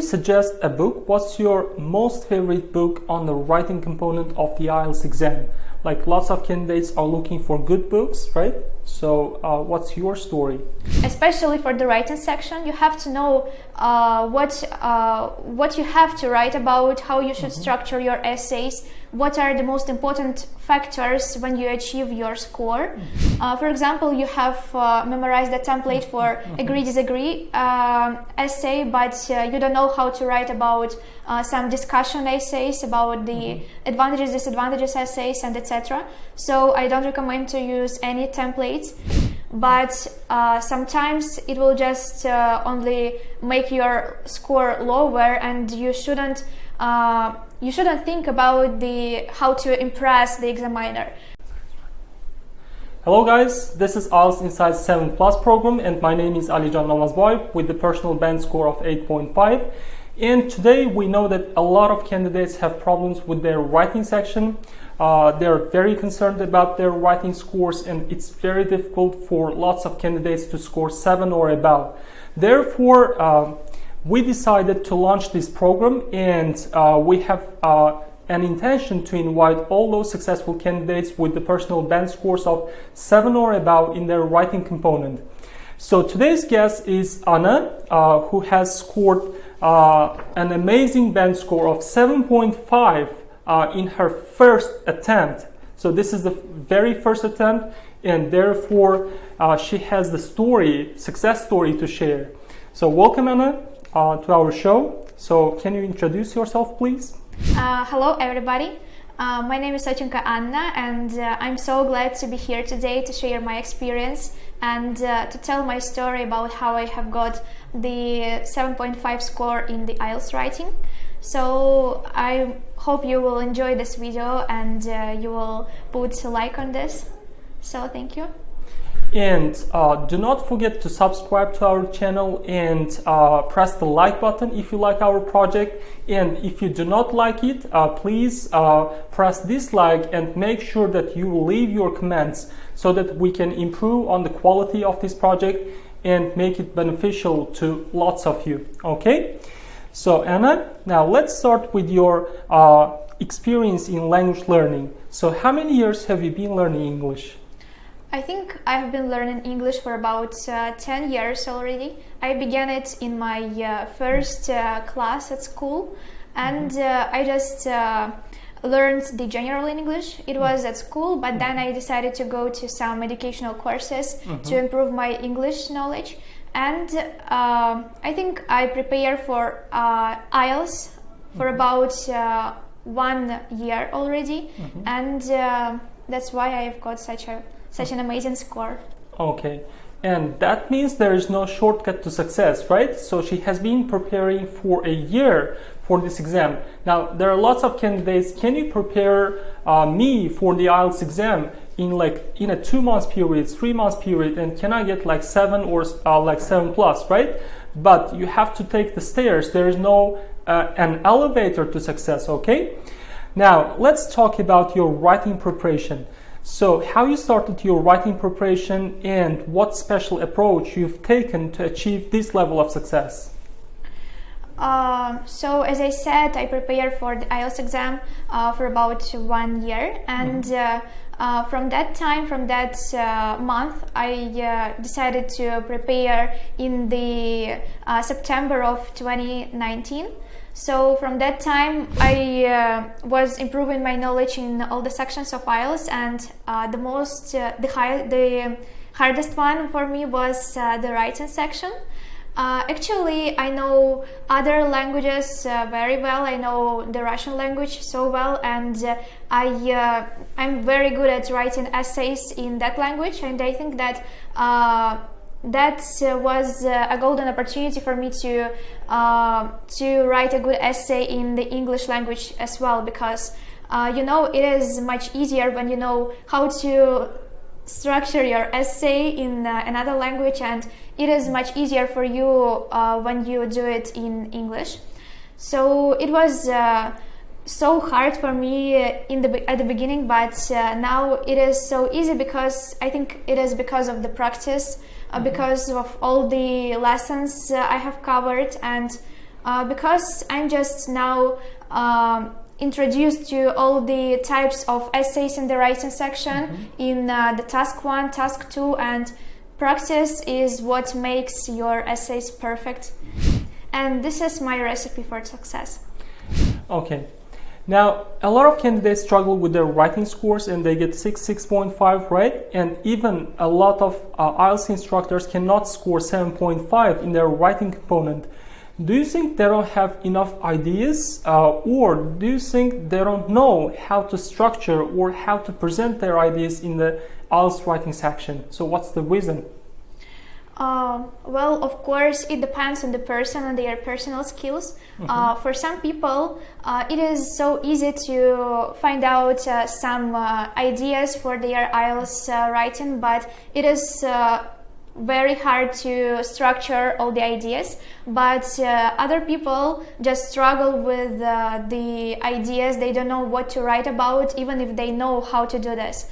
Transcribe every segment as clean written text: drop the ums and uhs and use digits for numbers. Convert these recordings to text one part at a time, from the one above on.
you suggest a book? What's your most favorite book on the writing component of the IELTS exam? Like lots of candidates are looking for good books, right? So what's your story? Especially for the writing section, you have to know what you have to write about, how you should structure your essays, what are the most important factors when you achieve your score. For example, you have memorized the template for agree-disagree essay, but you don't know how to write about some discussion essays, about the advantages, disadvantages essays, and etc. So I don't recommend to use any templates, but sometimes it will just only make your score lower, and you shouldn't think about how to impress the examiner. Hello guys, this is IELTS Insights 7 Plus program, and my name is Alижон Намозбоев with the personal band score of 8.5. And today we know that a lot of candidates have problems with their writing section. They're very concerned about their writing scores, and it's very difficult for lots of candidates to score 7 or above. Therefore, we decided to launch this program, and we have an intention to invite all those successful candidates with the personal band scores of 7 or above in their writing component. So today's guest is Anna, who has scored an amazing band score of 7.5 in her first attempt. So this is the very first attempt, and therefore she has the success story to share. So welcome, Anna, to our show. So can you introduce yourself, please? Hello, everybody. My name is Отченко Anna, and I'm so glad to be here today to share my experience and to tell my story about how I have got the 7.5 score in the IELTS writing. So I hope you will enjoy this video and you will put a like on this. So thank you. And do not forget to subscribe to our channel and press the like button if you like our project. And if you do not like it, please press dislike and make sure that you leave your comments so that we can improve on the quality of this project and make it beneficial to lots of you. Okay? So Anna, now let's start with your experience in language learning. So how many years have you been learning English? I think I've been learning English for about 10 years already. I began it in my first class at school, and I just learned the general English. It was at school, but then I decided to go to some educational courses to improve my English knowledge. And I think I prepared for IELTS for about 1 year already, and that's why I've got such an amazing score. Okay, and that means there is no shortcut to success, right? So she has been preparing for a year for this exam. Now, there are lots of candidates. Can you prepare me for the IELTS exam in a 2 months period, 3 months period, and can I get like 7 or like 7 plus, right? But you have to take the stairs. There is no an elevator to success, okay? Now, let's talk about your writing preparation. So how you started your writing preparation and what special approach you've taken to achieve this level of success? So as I said, I prepared for the IELTS exam for about 1 year, and from that month, I decided to prepare in the September of 2019. So from that time, I was improving my knowledge in all the sections of IELTS, and the hardest one for me was the writing section. Actually, I know other languages very well. I know the Russian language so well, and I'm very good at writing essays in that language, and I think that that was a golden opportunity for me to write a good essay in the English language as well, because it is much easier when you know how to structure your essay in another language, and it is much easier for you when you do it in English. So it was so hard for me at the beginning, but now it is so easy, because I think it is because of the practice, because of all the lessons I have covered, and because I'm just now introduced to all the types of essays in the writing section in the task 1, task 2, and practice is what makes your essays perfect. And this is my recipe for success. Okay. Now, a lot of candidates struggle with their writing scores and they get 6.5, right? And even a lot of IELTS instructors cannot score 7.5 in their writing component. Do you think they don't have enough ideas, or do you think they don't know how to structure or how to present their ideas in the IELTS writing section? So what's the reason? Well, of course, it depends on the person and their personal skills. For some people, it is so easy to find out some ideas for their IELTS writing, but it is very hard to structure all the ideas. But other people just struggle with the ideas. They don't know what to write about, even if they know how to do this.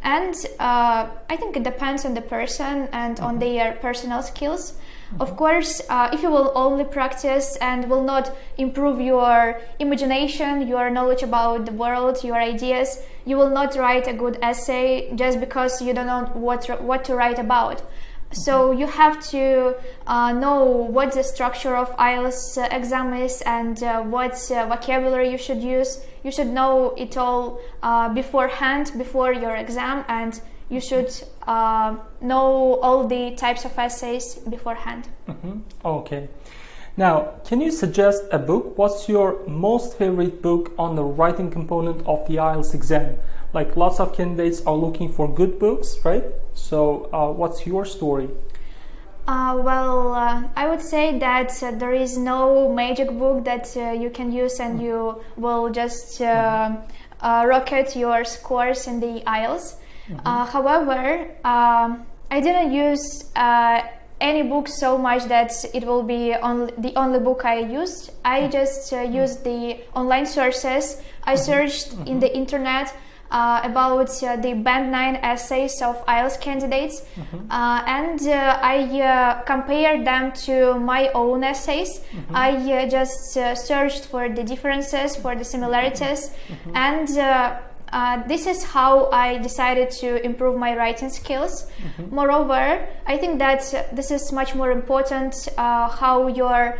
And I think it depends on the person and on their personal skills. Of course, if you will only practice and will not improve your imagination, your knowledge about the world, your ideas, you will not write a good essay just because you don't know what to write about. So you have to know what the structure of IELTS exam is and what vocabulary you should use. You should know it all beforehand, before your exam, and you should know all the types of essays beforehand. Okay. Now, can you suggest a book? What's your most favorite book on the writing component of the IELTS exam? Like, lots of candidates are looking for good books, right? So what's your story? I would say that there is no magic book that you can use and you will just rocket your scores in the IELTS. However, I didn't use any book so much that it will be the only book I used. I just used the online sources. I searched in the internet about the Band 9 essays of IELTS candidates, and I compared them to my own essays. I just searched for the differences, for the similarities, and this is how I decided to improve my writing skills. Moreover, I think that this is much more important, how your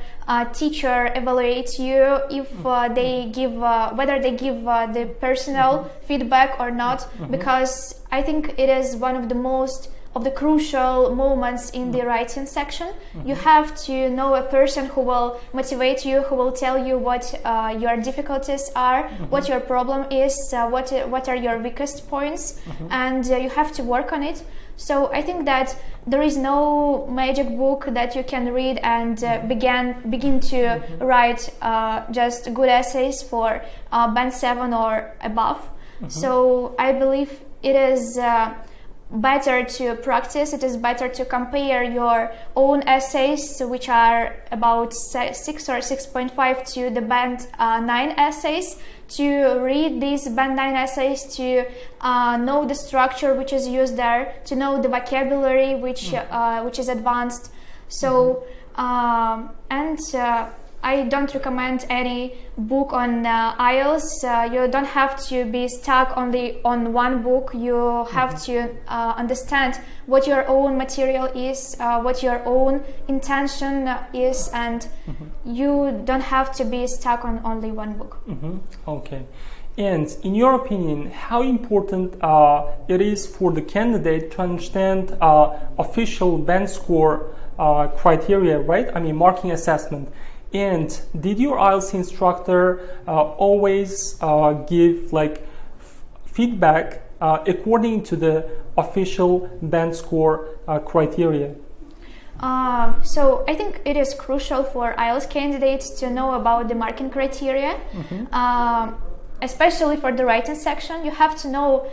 teacher evaluates you, if they give, whether they give the personal feedback or not, because I think it is one of the most of the crucial moments in the writing section. You have to know a person who will motivate you, who will tell you what your difficulties are, what your problem is, what are your weakest points, and you have to work on it. So I think that there is no magic book that you can read and begin to write just good essays for Band 7 or above. So I believe it is better to practice. It is better to compare your own essays, which are about 6 or 6.5, to the Band 9 essays, to read these Band 9 essays, to know the structure which is used there, to know the vocabulary which is advanced. So I don't recommend any book on IELTS. You don't have to be stuck only on one book. You have to understand what your own material is, what your own intention is, and you don't have to be stuck on only one book. Okay. And in your opinion, how important it is for the candidate to understand official band score criteria, right? I mean, marking assessment. And did your IELTS instructor always give like feedback according to the official band score criteria? So I think it is crucial for IELTS candidates to know about the marking criteria. Especially for the writing section, you have to know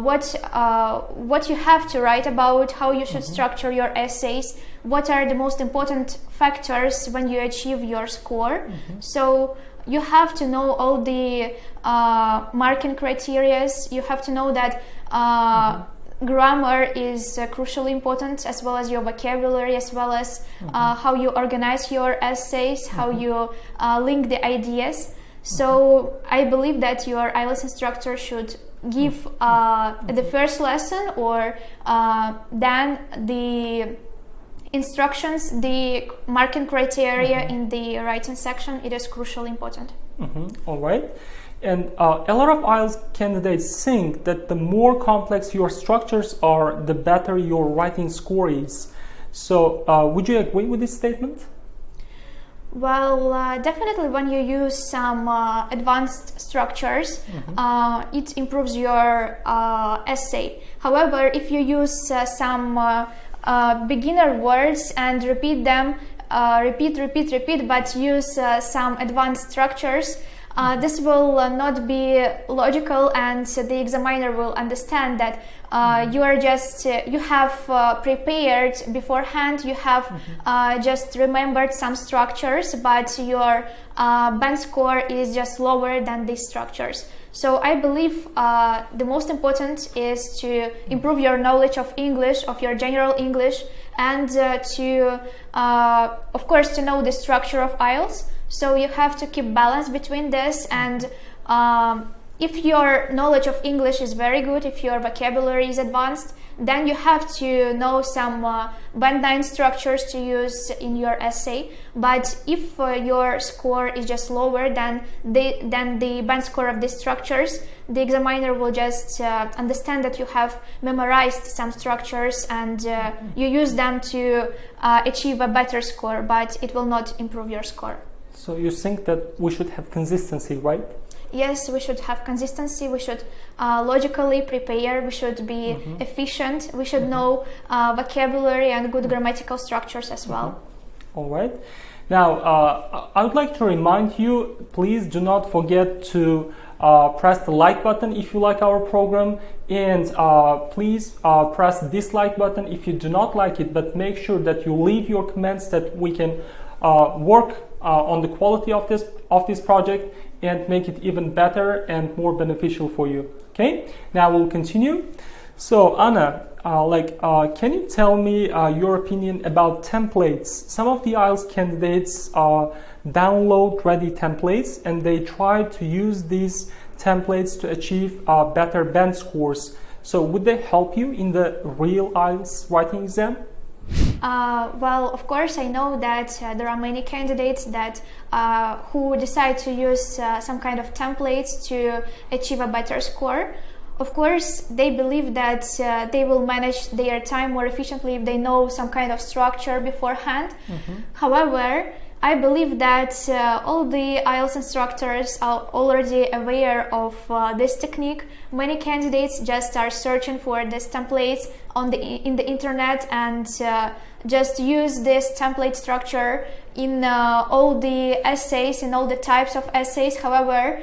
what you have to write about, how you should structure your essays, what are the most important factors when you achieve your score. So you have to know all the marking criteria. You have to know that grammar is crucially important, as well as your vocabulary, as well as how you organize your essays, how you link the ideas. So I believe that your IELTS instructor should give the first lesson or then the instructions, the marking criteria in the writing section. It is crucially important. All right. And a lot of IELTS candidates think that the more complex your structures are, the better your writing score is. So would you agree with this statement? Well, definitely when you use some advanced structures, it improves your essay. However, if you use some beginner words and repeat them, repeat, but use some advanced structures, this will not be logical, and the examiner will understand that you are just you have prepared beforehand, you have just remembered some structures, but your band score is just lower than these structures. So I believe the most important is to improve your knowledge of English, of your general English, and to of course to know the structure of IELTS. So you have to keep balance between this, and if your knowledge of English is very good, if your vocabulary is advanced, then you have to know some band 9 structures to use in your essay. But if your score is just lower than the band score of these structures, the examiner will just understand that you have memorized some structures and you use them to achieve a better score, but it will not improve your score. So you think that we should have consistency, right? Yes, we should have consistency, we should logically prepare, we should be efficient, we should know vocabulary and good grammatical structures as well. All right. Now, I would like to remind you, please do not forget to press the like button if you like our program, and please press the dislike button if you do not like it, but make sure that you leave your comments that we can work on the quality of this project and make it even better and more beneficial for you. Okay, now we'll continue. So Anna, can you tell me your opinion about templates? Some of the IELTS candidates download ready templates and they try to use these templates to achieve better band scores. So would they help you in the real IELTS writing exam? Well, of course, I know that there are many candidates that who decide to use some kind of templates to achieve a better score. Of course, they believe that they will manage their time more efficiently if they know some kind of structure beforehand. However, I believe that all the IELTS instructors are already aware of this technique. Many candidates just are searching for these templates in the internet and just use this template structure in all the essays, in all the types of essays. However,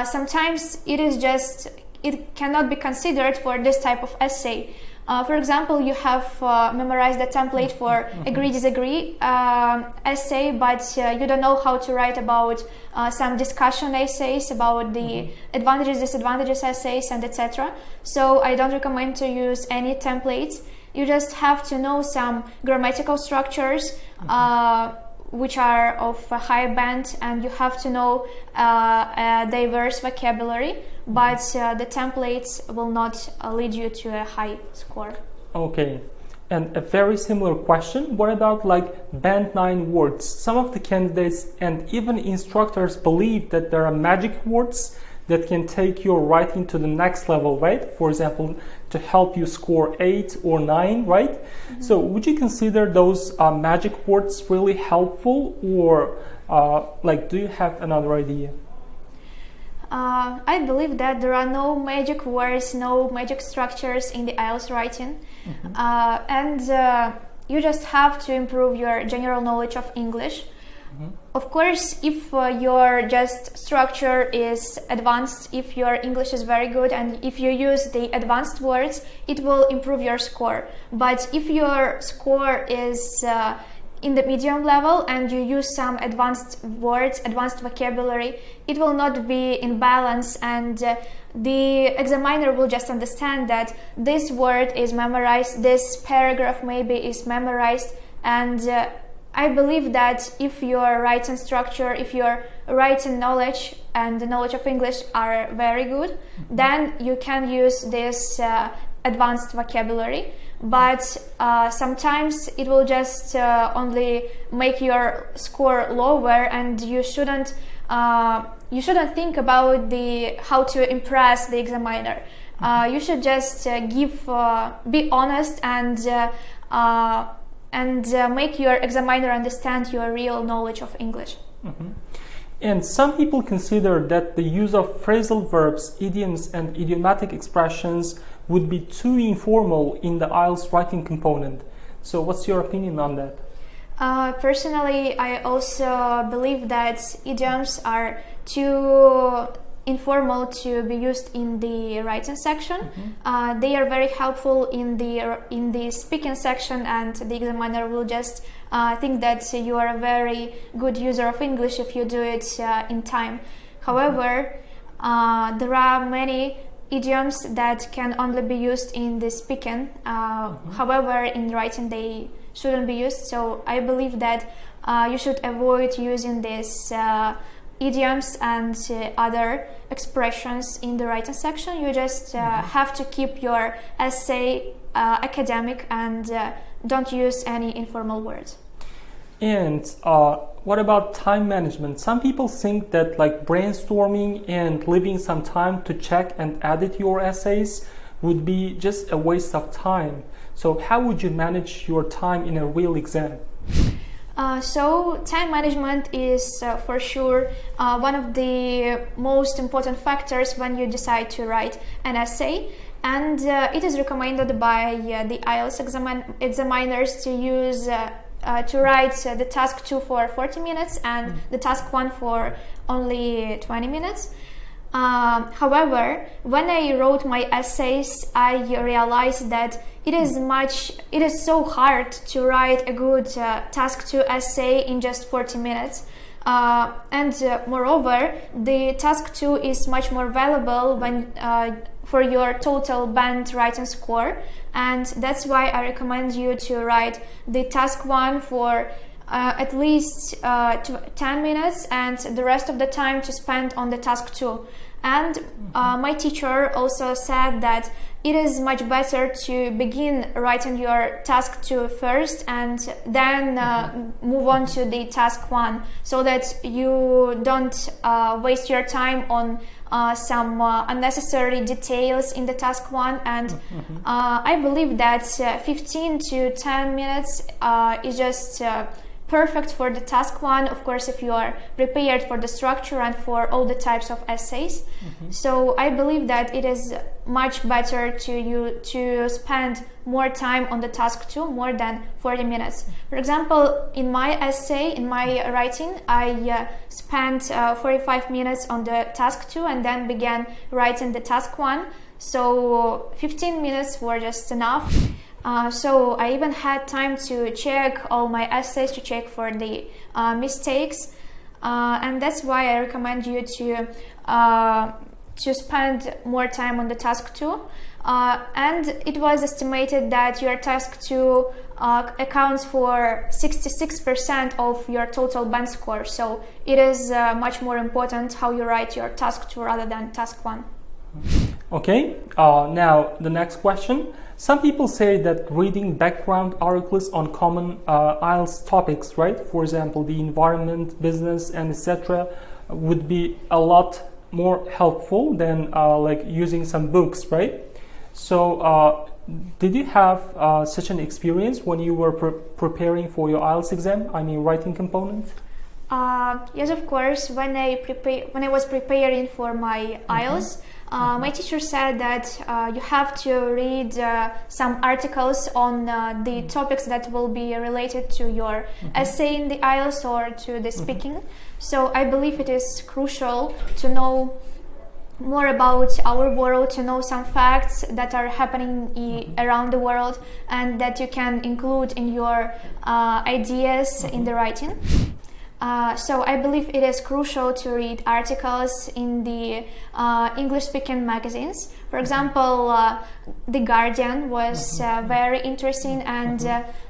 sometimes it cannot be considered for this type of essay. For example, you have memorized the template for agree-disagree essay, but you don't know how to write about some discussion essays, about the advantages, disadvantages essays, and etc. So I don't recommend to use any templates. You just have to know some grammatical structures which are of a high band, and you have to know a diverse vocabulary, but the templates will not lead you to a high score. Okay, and a very similar question, what about band 9 words? Some of the candidates and even instructors believe that there are magic words that can take your writing to the next level, right? For example, to help you score 8 or 9, right? So would you consider those magic words really helpful, or do you have another idea? I believe that there are no magic words, no magic structures in the IELTS writing, and you just have to improve your general knowledge of English. Of course, if your just structure is advanced, if your English is very good, and if you use the advanced words, it will improve your score. But if your score is in the medium level and you use some advanced words, advanced vocabulary, it will not be in balance, and the examiner will just understand that this word is memorized, this paragraph maybe is memorized, and I believe that if your writing structure, if your writing knowledge and the knowledge of English are very good, then you can use this advanced vocabulary. But sometimes it will just only make your score lower, and you shouldn't think about how to impress the examiner. You should just be honest and make your examiner understand your real knowledge of English. And some people consider that the use of phrasal verbs, idioms, and idiomatic expressions would be too informal in the IELTS writing component. So what's your opinion on that? Personally, I also believe that idioms are too informal to be used in the writing section. They are very helpful in the speaking section, and the examiner will just think that you are a very good user of English if you do it in time. However, there are many idioms that can only be used in the speaking. However, in writing they shouldn't be used. So I believe that you should avoid using these idioms and other expressions in the writing section. You just have to keep your essay academic and don't use any informal words. And what about time management? Some people think that like brainstorming and leaving some time to check and edit your essays would be just a waste of time. So how would you manage your time in a real exam? So time management is for sure one of the most important factors when you decide to write an essay, and it is recommended by the IELTS examiners to use to write the task 2 for 40 minutes and the task 1 for only 20 minutes. However, when I wrote my essays, I realized that it is so hard to write a good task 2 essay in just 40 minutes. And moreover, the task 2 is much more valuable for your total band writing score, and that's why I recommend you to write the task 1 for at least 10 minutes and the rest of the time to spend on the task 2. And my teacher also said that it is much better to begin writing your task 2 first and then move on to the task 1, so that you don't waste your time on some unnecessary details in the task 1. And I believe that 15 to 10 minutes is just perfect for the task 1, of course, if you are prepared for the structure and for all the types of essays. So I believe that it is much better to spend more time on the task 2, more than 40 minutes. For example, in my essay, in my writing, I spent 45 minutes on the task 2 and then began writing the task 1. So 15 minutes were just enough. So I even had time to check all my essays, to check for the mistakes, and that's why I recommend you to spend more time on the task 2. And it was estimated that your task 2 accounts for 66% of your total band score. So it is much more important how you write your task 2 rather than task 1. Okay, now the next question. Some people say that reading background articles on common IELTS topics, right? For example, the environment, business, and etc., would be a lot more helpful than like using some books, right? So, did you have such an experience when you were preparing for your IELTS exam? I mean, writing component. Yes, of course. When I was preparing for my IELTS, my teacher said that you have to read some articles on the topics that will be related to your essay in the IELTS or to the speaking. So I believe it is crucial to know more about our world, to know some facts that are happening around the world and that you can include in your ideas in the writing. So I believe it is crucial to read articles in the English-speaking magazines. For example, The Guardian was very interesting, and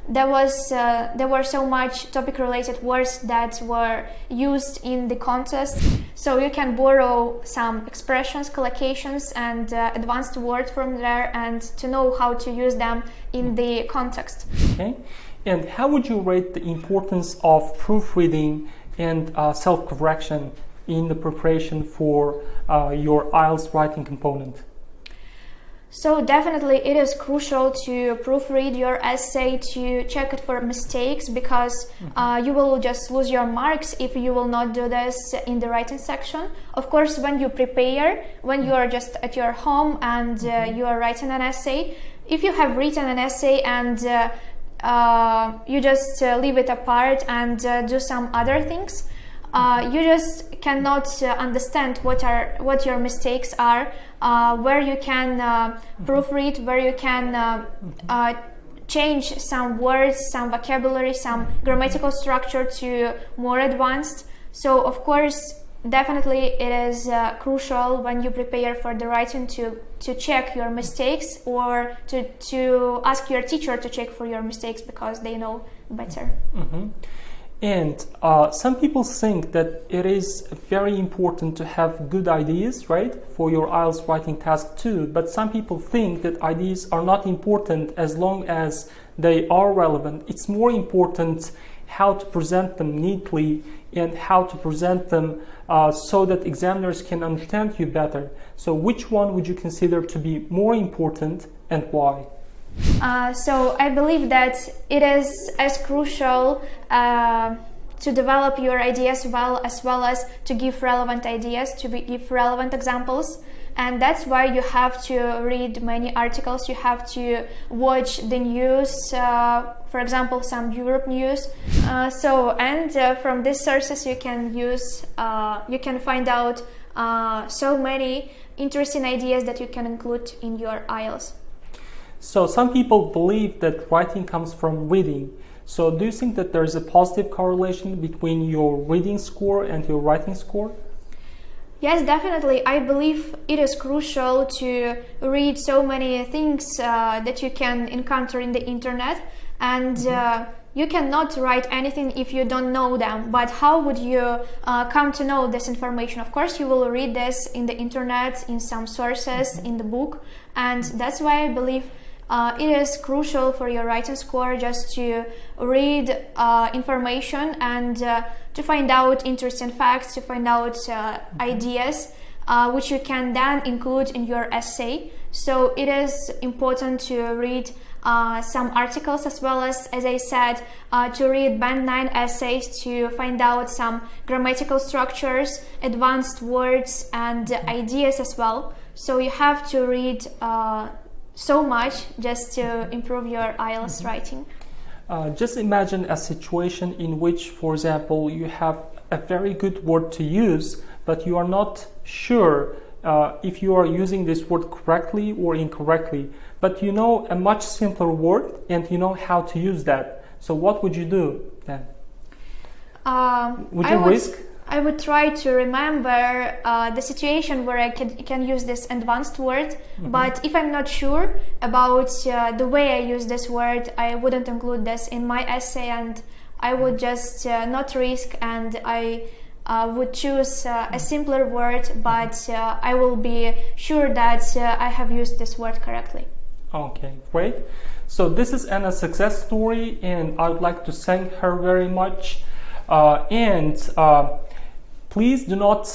there were so much topic-related words that were used in the contest. So you can borrow some expressions, collocations, and advanced words from there, and to know how to use them in the context. Okay. And how would you rate the importance of proofreading and self-correction in the preparation for your IELTS writing component? So definitely it is crucial to proofread your essay, to check it for mistakes, because you will just lose your marks if you will not do this in the writing section. Of course, when you prepare, when you are just at your home and you are writing an essay, if you have written an essay and you just leave it apart and do some other things, you just cannot understand what your mistakes are, where you can proofread, where you can change some words, some vocabulary, some grammatical structure to more advanced. So of course, definitely it is crucial when you prepare for the writing to check your mistakes, or to ask your teacher to check for your mistakes, because they know better. And some people think that it is very important to have good ideas, right, for your IELTS writing task too. But some people think that ideas are not important as long as they are relevant. It's more important how to present them neatly and how to present them so that examiners can understand you better. So which one would you consider to be more important, and why? So I believe that it is as crucial to develop your ideas well as to give relevant ideas, to give relevant examples. And that's why you have to read many articles, you have to watch the news, for example, some Europe news. From these sources you can find out so many interesting ideas that you can include in your IELTS. So some people believe that writing comes from reading. So do you think that there is a positive correlation between your reading score and your writing score? Yes, definitely. I believe it is crucial to read so many things that you can encounter in the internet, and you cannot write anything if you don't know them. But how would you come to know this information? Of course, you will read this in the internet, in some sources, in the book, and that's why I believe it is crucial for your writing score just to read information and to find out interesting facts, to find out ideas which you can then include in your essay. So it is important to read some articles, as well as I said, to read Band 9 essays to find out some grammatical structures, advanced words and ideas as well. So you have to read so much just to improve your IELTS writing. Just imagine a situation in which, for example, you have a very good word to use, but you are not sure if you are using this word correctly or incorrectly. But you know a much simpler word and you know how to use that. So what would you do then? Would you risk? I would try to remember the situation where I can use this advanced word, but if I'm not sure about the way I use this word, I wouldn't include this in my essay, and I would just not risk, and I would choose a simpler word, but I will be sure that I have used this word correctly. Okay, great. So this is Anna's success story, and I would like to thank her very much. Please do not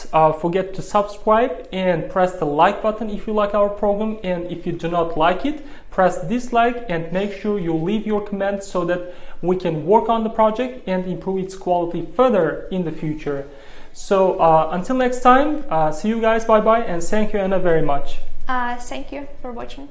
forget to subscribe and press the like button if you like our program, and if you do not like it, press dislike and make sure you leave your comments so that we can work on the project and improve its quality further in the future. So until next time, see you guys, bye bye, and thank you, Anna, very much. Thank you for watching.